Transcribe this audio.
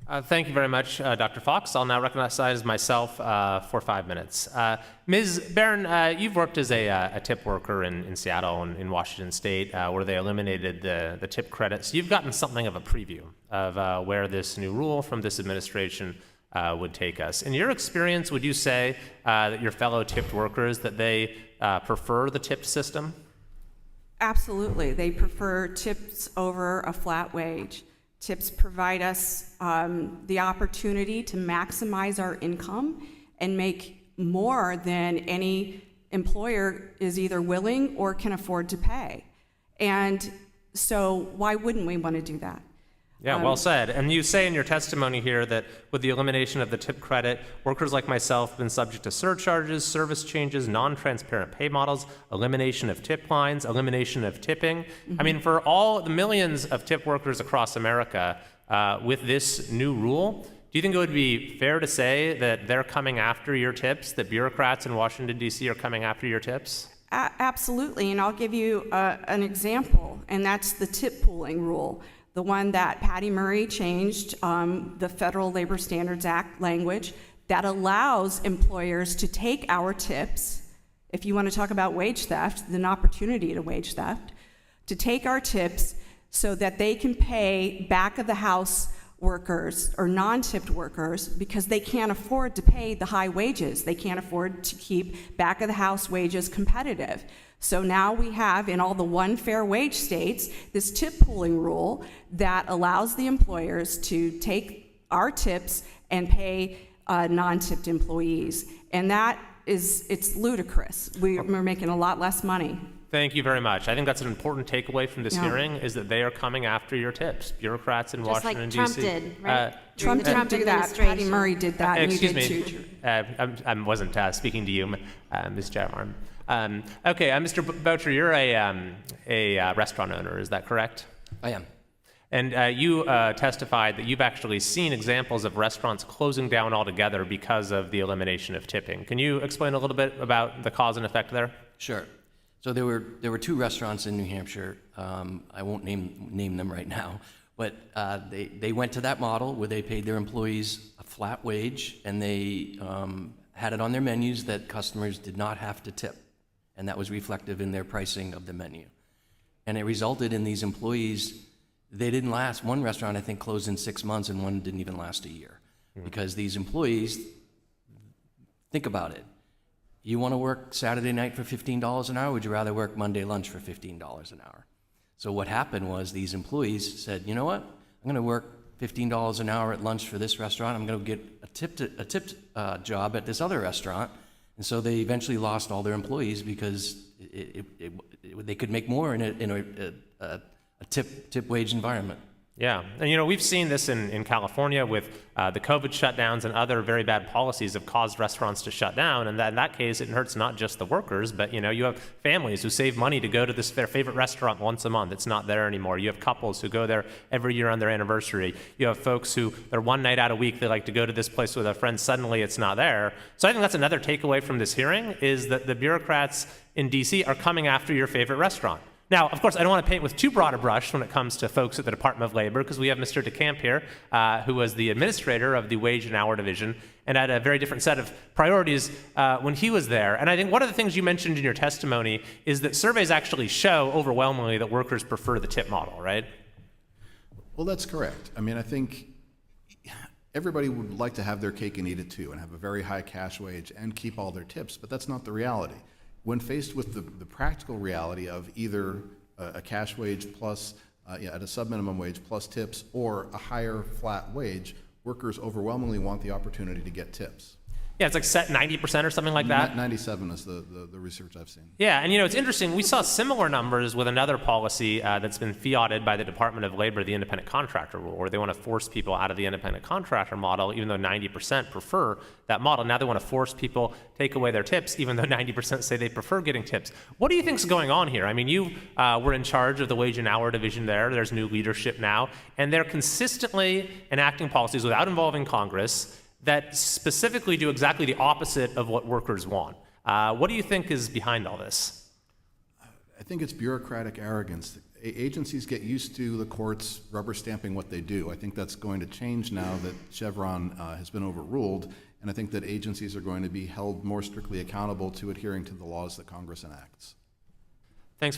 Thank you very much, Dr. Fox. I'll now recognize myself for 5 minutes. Ms. Barron, you've worked as a tip worker in Seattle and in Washington State, where they eliminated the tip credit. So you've gotten something of a preview of where this new rule from this administration would take us. In your experience, would you say that your fellow tipped workers, that they prefer the tipped system? Absolutely. They prefer tips over a flat wage. Tips provide us the opportunity to maximize our income and make more than any employer is either willing or can afford to pay. And so why wouldn't we want to do that? Yeah, well said. And you say in your testimony here that with the elimination of the tip credit, workers like myself have been subject to surcharges, service changes, non-transparent pay models, elimination of tip lines, elimination of tipping. Mm-hmm. I mean, for all the millions of tip workers across America, with this new rule, do you think it would be fair to say that they're coming after your tips, that bureaucrats in Washington, D.C. are coming after your tips? Absolutely, and I'll give you an example, and that's the tip pooling rule. The one that Patty Murray changed, the Federal Labor Standards Act language that allows employers to take our tips, if you want to talk about wage theft, an opportunity to wage theft, to take our tips so that they can pay back of the house workers or non-tipped workers because they can't afford to pay the high wages. They can't afford to keep back of the house wages competitive. So now we have in all the one fair wage states this tip pooling rule that allows the employers to take our tips and pay non-tipped employees. And that it's ludicrous. We're making a lot less money. Thank you very much. I think that's an important takeaway from this hearing, is that they are coming after your tips. Bureaucrats in Washington, D.C. Just like Trump did, right? Trump didn't do that. Patty Murray did that. Excuse me. I wasn't speaking to you, Ms. Javarn. Okay, Mr. Boucher, you're a restaurant owner, is that correct? I am. And you testified that you've actually seen examples of restaurants closing down altogether because of the elimination of tipping. Can you explain a little bit about the cause and effect there? Sure. So there were two restaurants in New Hampshire. I won't name them right now, but they went to that model where they paid their employees a flat wage, and they had it on their menus that customers did not have to tip, and that was reflective in their pricing of the menu. And it resulted in these employees, they didn't last. One restaurant, I think, closed in 6 months, and one didn't even last a year. Because these employees, think about it. You want to work Saturday night for $15 an hour? Would you rather work Monday lunch for $15 an hour? So what happened was these employees said, you know what? I'm going to work $15 an hour at lunch for this restaurant. I'm going to get a tipped job at this other restaurant. And so they eventually lost all their employees because they could make more in a tip wage environment. Yeah, and we've seen this in California with the COVID shutdowns, and other very bad policies have caused restaurants to shut down. And in that case, it hurts not just the workers, but you have families who save money to go to their favorite restaurant once a month. It's not there anymore. You have couples who go there every year on their anniversary. You have folks who they're one night out a week, they like to go to this place with their friends. Suddenly, it's not there. So I think that's another takeaway from this hearing, is that the bureaucrats in D.C. are coming after your favorite restaurant. Now, of course, I don't want to paint with too broad a brush when it comes to folks at the Department of Labor, because we have Mr. DeCamp here, who was the administrator of the Wage and Hour Division, and had a very different set of priorities when he was there. And I think one of the things you mentioned in your testimony is that surveys actually show overwhelmingly that workers prefer the tip model, right? Well, that's correct. I mean, I think everybody would like to have their cake and eat it too, and have a very high cash wage and keep all their tips, but that's not the reality. When faced with the practical reality of either a cash wage plus, at a sub-minimum wage plus tips, or a higher flat wage, workers overwhelmingly want the opportunity to get tips. Yeah, it's like set 90% or something like that. 97 is the research I've seen. Yeah, and it's interesting. We saw similar numbers with another policy that's been fiated by the Department of Labor, the independent contractor rule, where they want to force people out of the independent contractor model, even though 90% prefer that model. Now they want to force people take away their tips, even though 90% say they prefer getting tips. What do you think is going on here? I mean, you were in charge of the Wage and Hour Division there. There's new leadership now, and they're consistently enacting policies without involving Congress that specifically do exactly the opposite of what workers want. What do you think is behind all this? I think it's bureaucratic arrogance. agencies get used to the courts rubber stamping what they do. I think that's going to change now that Chevron has been overruled, and I think that agencies are going to be held more strictly accountable to adhering to the laws that Congress enacts.